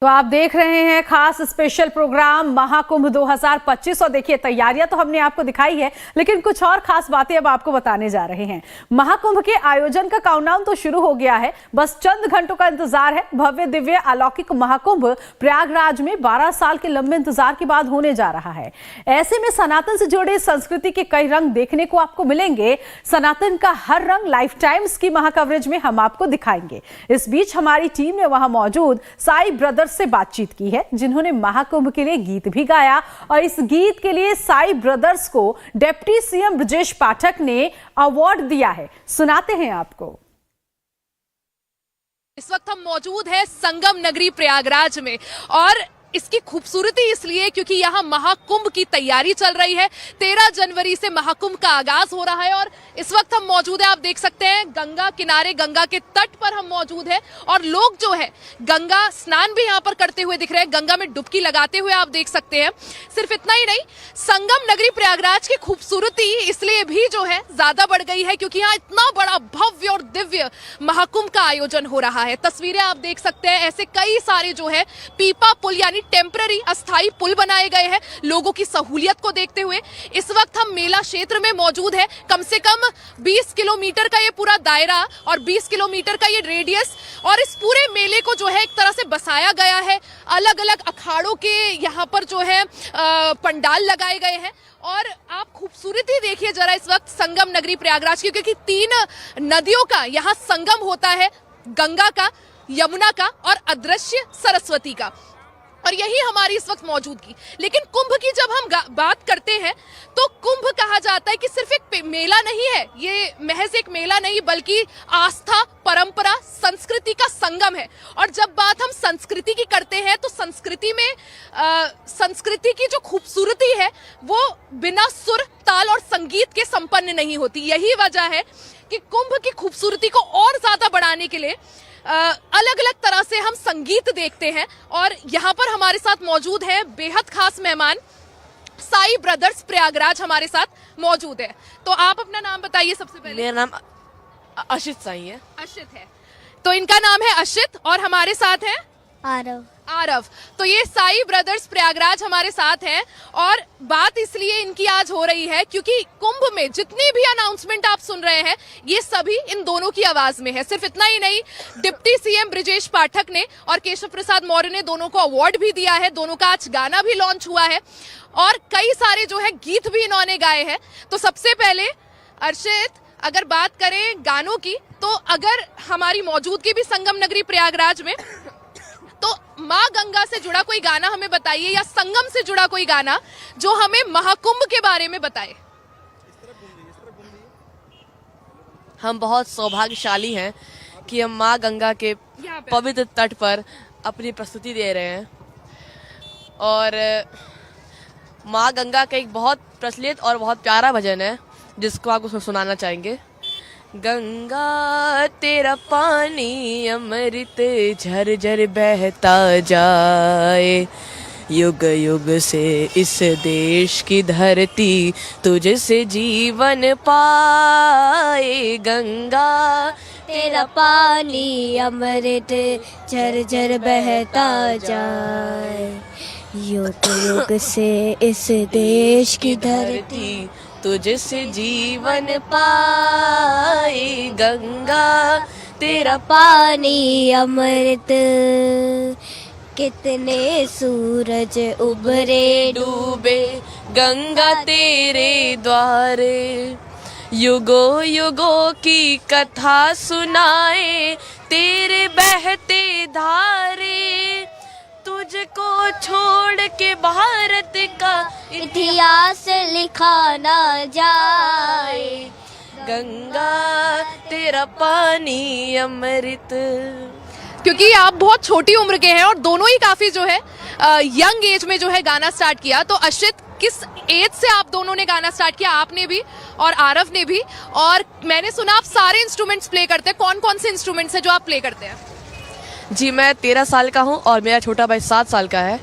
तो आप देख रहे हैं खास स्पेशल प्रोग्राम महाकुंभ 2025 और देखिए तैयारियां तो हमने आपको दिखाई है, लेकिन कुछ और खास बातें अब आपको बताने जा रहे हैं। महाकुंभ के आयोजन का काउंटडाउन तो शुरू हो गया है, बस चंद घंटों का इंतजार है। भव्य दिव्य अलौकिक महाकुंभ प्रयागराज में 12 साल के लंबे इंतजार के बाद होने जा रहा है। ऐसे में सनातन से जुड़े संस्कृति के कई रंग देखने को आपको मिलेंगे। सनातन का हर रंग लाइफ टाइम्स की महाकवरेज में हम आपको दिखाएंगे। इस बीच हमारी टीम ने वहां मौजूद साई ब्रदर्स से बातचीत की है, जिन्होंने महाकुंभ के लिए गीत भी गाया और इस गीत के लिए साई ब्रदर्स को डिप्टी सीएम ब्रजेश पाठक ने अवार्ड दिया है। सुनाते हैं आपको। इस वक्त हम मौजूद हैं संगम नगरी प्रयागराज में और इसकी खूबसूरती इसलिए क्योंकि यहाँ महाकुंभ की तैयारी चल रही है। 13 जनवरी से महाकुंभ का आगाज हो रहा है और इस वक्त हम मौजूद हैं, आप देख सकते हैं गंगा किनारे, गंगा के तट पर हम मौजूद हैं और लोग जो है गंगा स्नान भी यहाँ पर करते हुए दिख रहे हैं, गंगा में डुबकी लगाते हुए आप देख सकते हैं। सिर्फ इतना ही नहीं, संगम नगरी प्रयागराज की खूबसूरती इसलिए भी जो है ज्यादा बढ़ गई है क्योंकि यहाँ इतना बड़ा भव्य और दिव्य महाकुंभ का आयोजन हो रहा है। तस्वीरें आप देख सकते हैं, ऐसे कई सारे जो है पीपा पुल यानी टेम्पररी अस्थाई पुल बनाए गए हैं लोगों की सहूलियत को देखते हुए। इस वक्त हम मेला क्षेत्र में मौजूद है। कम से कम 20 किलोमीटर का ये पूरा दायरा और 20 किलोमीटर का ये रेडियस और इस पूरे मेले को जो है एक तरह से बसाया गया है। अलग अलग अखाड़ों के यहाँ पर जो है पंडाल लगाए गए हैं और आप खूबसूरती देखिए जरा इस वक्त संगम नगरी प्रयागराज की, क्योंकि 3 नदियों का यहाँ संगम होता है, गंगा का, यमुना का और अदृश्य सरस्वती का, और यही हमारी इस वक्त मौजूदगी। लेकिन कुंभ की जब हम बात करते हैं तो कुंभ कहा जाता है कि सिर्फ एक मेला नहीं है, ये महज एक मेला नहीं बल्कि आस्था, परंपरा, संस्कृति का संगम है। और जब बात हम संस्कृति की करते हैं तो संस्कृति में संस्कृति की जो खूबसूरती है वो बिना सुर, ताल और संगीत के संपन्न नहीं होती। यही वजह है कि कुंभ की खूबसूरती को और ज्यादा बढ़ाने के लिए अलग अलग तरह से हम संगीत देखते हैं और यहाँ पर हमारे साथ मौजूद है बेहद खास मेहमान साई ब्रदर्स प्रयागराज हमारे साथ मौजूद है। तो आप अपना नाम बताइए सबसे पहले। मेरा नाम अशित साई है। अशित है, तो इनका नाम है अशित और हमारे साथ है आरव। तो ये साई ब्रदर्स प्रयागराज हमारे साथ हैं और बात इसलिए इनकी आज हो रही है क्योंकि कुंभ में जितनी भी अनाउंसमेंट आप सुन रहे हैं ये सभी इन दोनों की आवाज में है। सिर्फ इतना ही नहीं, डिप्टी सीएम ब्रजेश पाठक ने और केशव प्रसाद मौर्य ने दोनों को अवार्ड भी दिया है। दोनों का आज गाना भी लॉन्च हुआ है और कई सारे जो है गीत भी इन्होंने गाए हैं। तो सबसे पहले अर्शित, अगर बात करें गानों की तो अगर हमारी मौजूदगी भी संगम नगरी प्रयागराज में, तो माँ गंगा से जुड़ा कोई गाना हमें बताइए या संगम से जुड़ा कोई गाना जो हमें महाकुंभ के बारे में बताए। हम बहुत सौभाग्यशाली हैं कि हम माँ गंगा के पवित्र तट पर अपनी प्रस्तुति दे रहे हैं और माँ गंगा का एक बहुत प्रचलित और बहुत प्यारा भजन है जिसको आपको सुनाना चाहेंगे। गंगा तेरा पानी अमृत झरझर बहता जाए, युग युग से इस देश की धरती तुझसे जीवन पाए। गंगा तेरा पानी अमृत झरझर बहता जाए, युग युग से इस देश की धरती तुझसे जीवन पाए। गंगा तेरा पानी अमृत, कितने सूरज उभरे डूबे गंगा तेरे द्वारे, युगों युगों की कथा सुनाए तेरे बहते धारे। तुझको छोड़ के भारत का इतिहास लिखा ना जाए, गंगा तेरा पानी अमृत। क्योंकि आप बहुत छोटी उम्र के हैं और दोनों ही काफी जो है यंग एज में जो है गाना स्टार्ट किया, तो अशित किस एज से आप दोनों ने गाना स्टार्ट किया? आपने भी और आरव ने भी, और मैंने सुना आप सारे इंस्ट्रूमेंट्स प्ले करते हैं। कौन कौन से इंस्ट्रूमेंट्स हैं जो आप प्ले करते हैं? जी मैं 13 साल का हूँ और मेरा छोटा भाई 7 साल का है।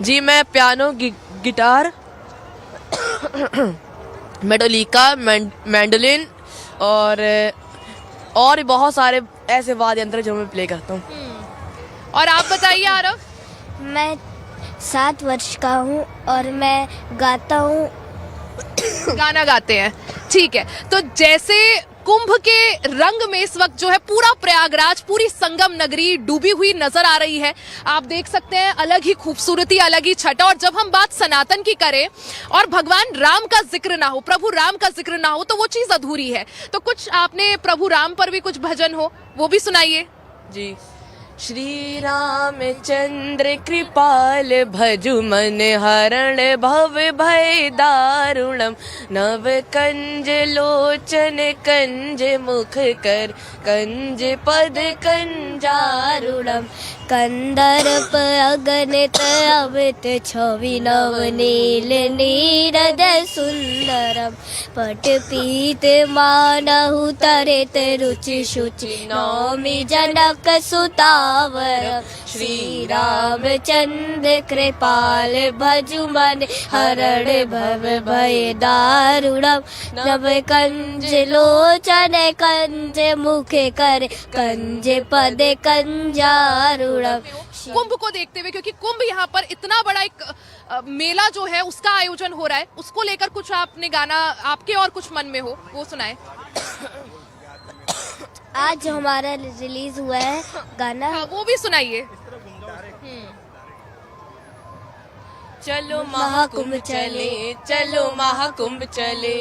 जी मैं पियानो, गिटार, मेडोलिका, मैंडोलिन और भी बहुत सारे ऐसे वाद्य यंत्र जो मैं प्ले करता हूँ। और आप बताइए आरव। मैं 7 वर्ष का हूँ और मैं गाता हूँ। गाना गाते हैं, ठीक है। तो जैसे कुंभ के रंग में इस वक्त जो है पूरा प्रयागराज, पूरी संगम नगरी डूबी हुई नजर आ रही है। आप देख सकते हैं अलग ही खूबसूरती, अलग ही छटा। और जब हम बात सनातन की करें और भगवान राम का जिक्र ना हो, प्रभु राम का जिक्र ना हो, तो वो चीज अधूरी है। तो कुछ आपने प्रभु राम पर भी कुछ भजन हो वो भी सुनाइए। जी। श्री रामचंद्र कृपाल भजु मन हरण भव भय दारुणम नव कंज लोचन कंज मुख कर कंज पद कंजारुणम कंदर्प अगणित अवित छवि नव नील नीरद सुंदरम पट पीत मानहु तरित रुचि शुचि नौमि जनक सुतावर श्री रामचंद्र कृपाल भजु मन हरण भव भय दारुणम नव कंज लोचन कंज मुख कर कंज पद कंजारुणम। कुंभ को देखते हुए, क्योंकि कुंभ यहाँ पर इतना बड़ा एक मेला जो है उसका आयोजन हो रहा है, उसको लेकर कुछ आपने गाना आपके और कुछ मन में हो वो सुनाए। आज हमारा रिलीज हुआ है गाना। हाँ, वो भी सुनाइए। चलो महाकुंभ चले, चलो महाकुंभ चले,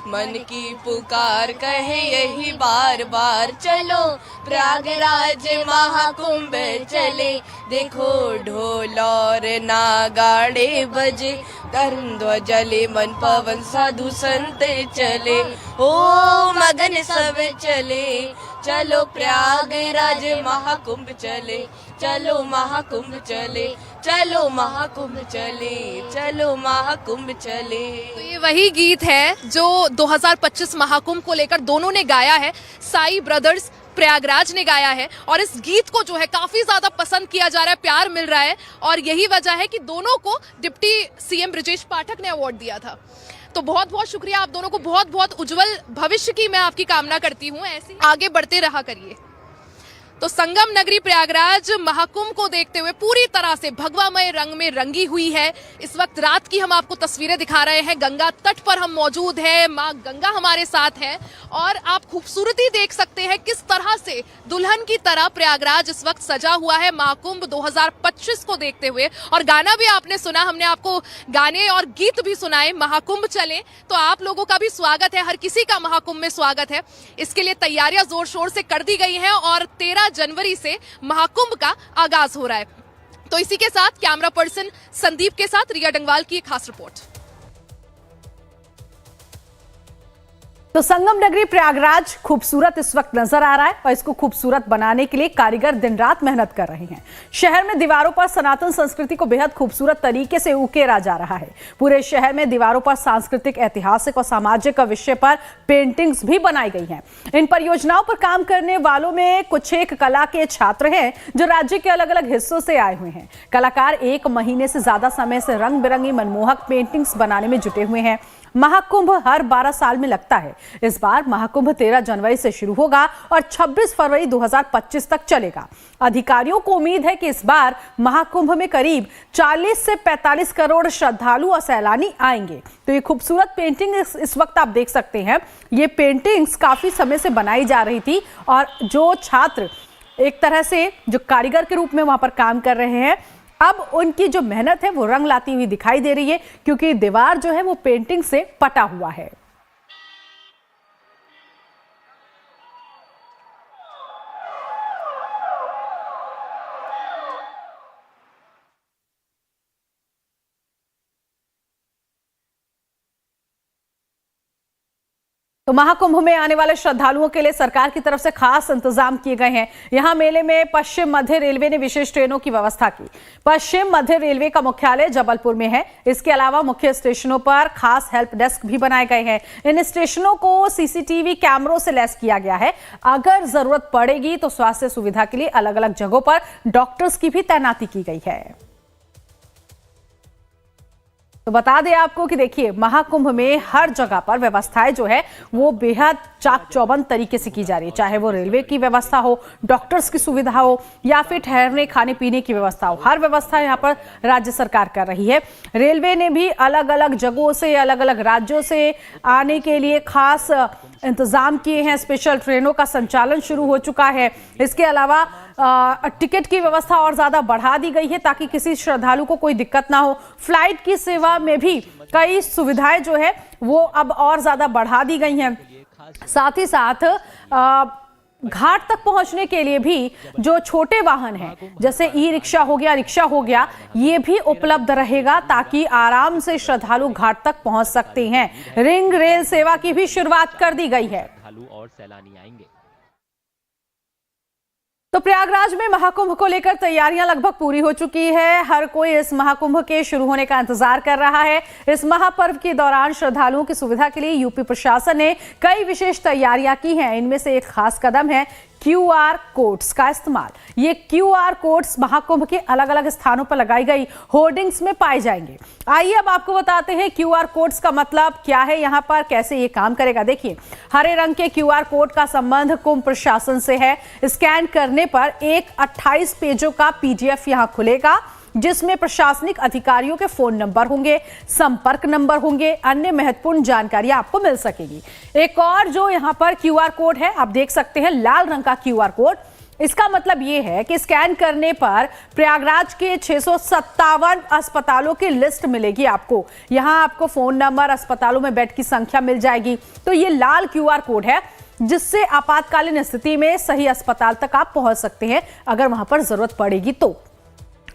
मन की पुकार कहे यही बार बार। चलो प्रयागराज महाकुंभ चले, देखो ढोल और नागाड़े बजे, तरुण ध्वजले मन पवन साधु संत चले, ओ मगन सब चले। चलो प्रयागराज महाकुंभ चले, चलो महाकुंभ चले, चलो महाकुंभ चले, चलो महाकुंभ चले। तो ये वही गीत है जो 2025 महाकुंभ को लेकर दोनों ने गाया है। साई ब्रदर्स प्रयागराज ने गाया है और इस गीत को जो है काफी ज्यादा पसंद किया जा रहा है, प्यार मिल रहा है। और यही वजह है कि दोनों को डिप्टी सीएम ब्रजेश पाठक ने अवार्ड दिया था। तो बहुत बहुत शुक्रिया आप दोनों को, बहुत बहुत उज्जवल भविष्य की मैं आपकी कामना करती हूँ, ऐसे ही आगे बढ़ते रहा करिए। तो संगम नगरी प्रयागराज महाकुंभ को देखते हुए पूरी तरह से भगवामय रंग में रंगी हुई है। इस वक्त रात की हम आपको तस्वीरें दिखा रहे हैं, गंगा तट पर हम मौजूद हैं, मां गंगा हमारे साथ है और आप खूबसूरती देख सकते हैं किस तरह से दुल्हन की तरह प्रयागराज इस वक्त सजा हुआ है महाकुंभ 2025 को देखते हुए। और गाना भी आपने सुना, हमने आपको गाने और गीत भी सुनाए। महाकुंभ चले, तो आप लोगों का भी स्वागत है, हर किसी का महाकुंभ में स्वागत है। इसके लिए तैयारियां जोर शोर से कर दी गई हैं और 13 जनवरी से महाकुंभ का आगाज हो रहा है। तो इसी के साथ कैमरा पर्सन संदीप के साथ रिया डंगवाल की एक खास रिपोर्ट। तो संगम नगरी प्रयागराज खूबसूरत इस वक्त नजर आ रहा है और इसको खूबसूरत बनाने के लिए कारीगर दिन रात मेहनत कर रहे हैं। शहर में दीवारों पर सनातन संस्कृति को बेहद खूबसूरत तरीके से उकेरा जा रहा है। पूरे शहर में दीवारों पर सांस्कृतिक, ऐतिहासिक और सामाजिक विषय पर पेंटिंग्स भी बनाई गई हैं। इन परियोजनाओं पर काम करने वालों में कुछ एक कला के छात्र हैं जो राज्य के अलग अलग हिस्सों से आए हुए हैं। कलाकार 1 महीने से ज्यादा समय से रंग बिरंगी मनमोहक पेंटिंग्स बनाने में जुटे हुए हैं। महाकुंभ हर 12 साल में लगता है। इस बार महाकुंभ 13 जनवरी से शुरू होगा और 26 फरवरी 2025 तक चलेगा। अधिकारियों को उम्मीद है कि इस बार महाकुंभ में करीब 40 से 45 करोड़ श्रद्धालु और सैलानी आएंगे। तो ये खूबसूरत पेंटिंग इस वक्त आप देख सकते हैं, ये पेंटिंग्स काफी समय से बनाई जा रही थी और जो छात्र एक तरह से जो कारीगर के रूप में वहां पर काम कर रहे हैं, अब उनकी जो मेहनत है वो रंग लाती हुई दिखाई दे रही है, क्योंकि दीवार जो है वो पेंटिंग से पटा हुआ है। तो महाकुंभ में आने वाले श्रद्धालुओं के लिए सरकार की तरफ से खास इंतजाम किए गए हैं। यहां मेले में पश्चिम मध्य रेलवे ने विशेष ट्रेनों की व्यवस्था की। पश्चिम मध्य रेलवे का मुख्यालय जबलपुर में है। इसके अलावा मुख्य स्टेशनों पर खास हेल्प डेस्क भी बनाए गए हैं। इन स्टेशनों को सीसीटीवी कैमरों से लैस किया गया है। अगर जरूरत पड़ेगी तो स्वास्थ्य सुविधा के लिए अलग अलग जगहों पर डॉक्टर्स की भी तैनाती की गई है। तो बता दें आपको कि देखिए महाकुंभ में हर जगह पर व्यवस्थाएं जो है वो बेहद चाक चौबंद तरीके से की जा रही है, चाहे वो रेलवे की व्यवस्था हो, डॉक्टर्स की सुविधा हो या फिर ठहरने खाने पीने की व्यवस्था हो। हर व्यवस्था यहाँ पर राज्य सरकार कर रही है। रेलवे ने भी अलग अलग जगहों से, अलग अलग राज्यों से आने के लिए खास इंतजाम किए हैं। स्पेशल ट्रेनों का संचालन शुरू हो चुका है। इसके अलावा टिकट की व्यवस्था और ज्यादा बढ़ा दी गई है ताकि किसी श्रद्धालु को कोई दिक्कत ना हो। फ्लाइट की सेवा में भी कई सुविधाएं जो है वो अब और ज्यादा बढ़ा दी गई हैं। साथ ही साथ घाट तक पहुंचने के लिए भी जो छोटे वाहन हैं जैसे ई रिक्शा हो गया, रिक्शा हो गया, ये भी उपलब्ध रहेगा ताकि आराम से श्रद्धालु घाट तक पहुंच सकते हैं। रिंग रेल सेवा की भी शुरुआत कर दी गई है। और सैलानी आएंगे। तो प्रयागराज में महाकुंभ को लेकर तैयारियां लगभग पूरी हो चुकी है। हर कोई इस महाकुंभ के शुरू होने का इंतजार कर रहा है। इस महापर्व के दौरान श्रद्धालुओं की सुविधा के लिए यूपी प्रशासन ने कई विशेष तैयारियां की हैं। इनमें से एक खास कदम है QR कोड्स का इस्तेमाल। ये QR कोड्स महाकुंभ के अलग अलग स्थानों पर लगाई गई होर्डिंग्स में पाए जाएंगे। आइए अब आपको बताते हैं QR कोड्स का मतलब क्या है, यहाँ पर कैसे ये काम करेगा। देखिए, हरे रंग के QR कोड का संबंध कुंभ प्रशासन से है। स्कैन करने पर एक 28 पेजों का PDF यहाँ खुलेगा जिसमें प्रशासनिक अधिकारियों के फोन नंबर होंगे, संपर्क नंबर होंगे, अन्य महत्वपूर्ण जानकारी आपको मिल सकेगी। एक और जो यहाँ पर QR कोड है, आप देख सकते हैं लाल रंग का QR कोड। इसका मतलब ये है कि स्कैन करने पर प्रयागराज के 657 अस्पतालों की लिस्ट मिलेगी आपको। यहाँ आपको फोन नंबर, अस्पतालों में बेड की संख्या मिल जाएगी। तो ये लाल QR कोड है जिससे आपातकालीन स्थिति में सही अस्पताल तक आप पहुंच सकते हैं अगर वहां पर जरूरत पड़ेगी तो।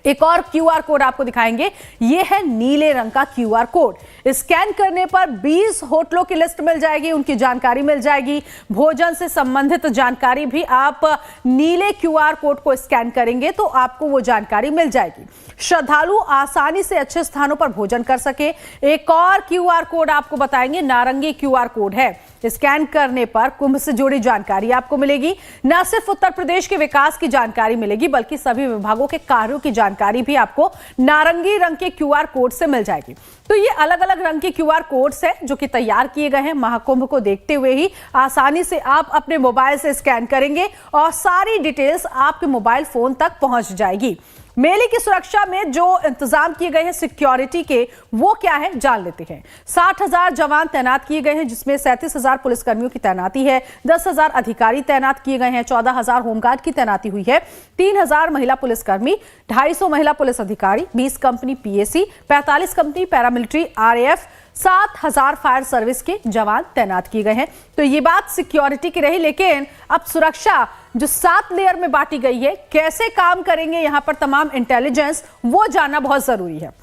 एक और QR कोड आपको दिखाएंगे, यह है नीले रंग का QR कोड। स्कैन करने पर 20 होटलों की लिस्ट मिल जाएगी, उनकी जानकारी मिल जाएगी। भोजन से संबंधित जानकारी भी आप नीले QR कोड को स्कैन करेंगे तो आपको वो जानकारी मिल जाएगी। श्रद्धालु आसानी से अच्छे स्थानों पर भोजन कर सके। एक और QR कोड आपको बताएंगे, नारंगी QR कोड है। स्कैन करने पर कुंभ से जुड़ी जानकारी आपको मिलेगी। न सिर्फ उत्तर प्रदेश के विकास की जानकारी मिलेगी बल्कि सभी विभागों के कार्यों की जानकारी भी आपको नारंगी रंग के QR कोड से मिल जाएगी। तो ये अलग अलग रंग के QR कोड्स हैं जो कि तैयार किए गए हैं। महाकुंभ को देखते हुए ही आसानी से आप अपने मोबाइल से स्कैन करेंगे और सारी डिटेल्स आपके मोबाइल फोन तक पहुंच जाएगी। मेले की सुरक्षा में जो इंतजाम किए गए हैं सिक्योरिटी के, वो क्या है जान लेते हैं। 60,000 जवान तैनात किए गए हैं जिसमें 37,000 पुलिसकर्मियों की तैनाती है, 10,000 अधिकारी तैनात किए गए हैं, 14,000 होमगार्ड की तैनाती हुई है, 3,000 महिला पुलिसकर्मी, 250 महिला पुलिस अधिकारी, 20 company PAC, 45 company paramilitary RAF, 7,000 fire service के जवान तैनात किए गए हैं। तो ये बात सिक्योरिटी की रही, लेकिन अब सुरक्षा जो 7 लेयर में बांटी गई है, कैसे काम करेंगे यहाँ पर तमाम इंटेलिजेंस, वो जानना बहुत जरूरी है।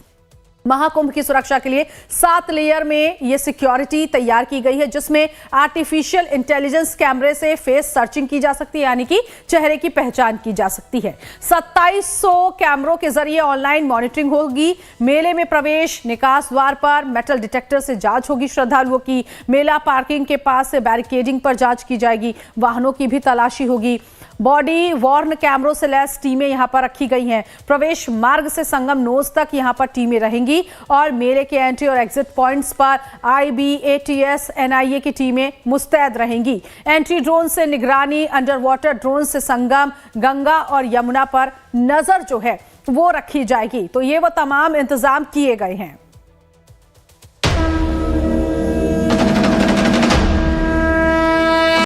महाकुंभ की सुरक्षा के लिए 7 लेयर में यह सिक्योरिटी तैयार की गई है जिसमें आर्टिफिशियल इंटेलिजेंस कैमरे से फेस सर्चिंग की जा सकती है, यानी कि चेहरे की पहचान की जा सकती है। 2700 कैमरों के जरिए ऑनलाइन मॉनिटरिंग होगी। मेले में प्रवेश निकास द्वार पर मेटल डिटेक्टर से जांच होगी श्रद्धालुओं की। मेला पार्किंग के पास से बैरिकेडिंग पर जांच की जाएगी। वाहनों की भी तलाशी होगी। बॉडी वॉर्न कैमरों से लैस टीमें यहां पर रखी गई हैं। प्रवेश मार्ग से संगम नोज तक यहां पर टीमें रहेंगी और मेले के एंट्री और एग्जिट पॉइंट्स पर IB, ATS, NIA की टीमें मुस्तैद रहेंगी। एंट्री ड्रोन से निगरानी, अंडर वाटर ड्रोन से संगम, गंगा और यमुना पर नजर जो है वो रखी जाएगी। तो ये वो तमाम इंतजाम किए गए हैं।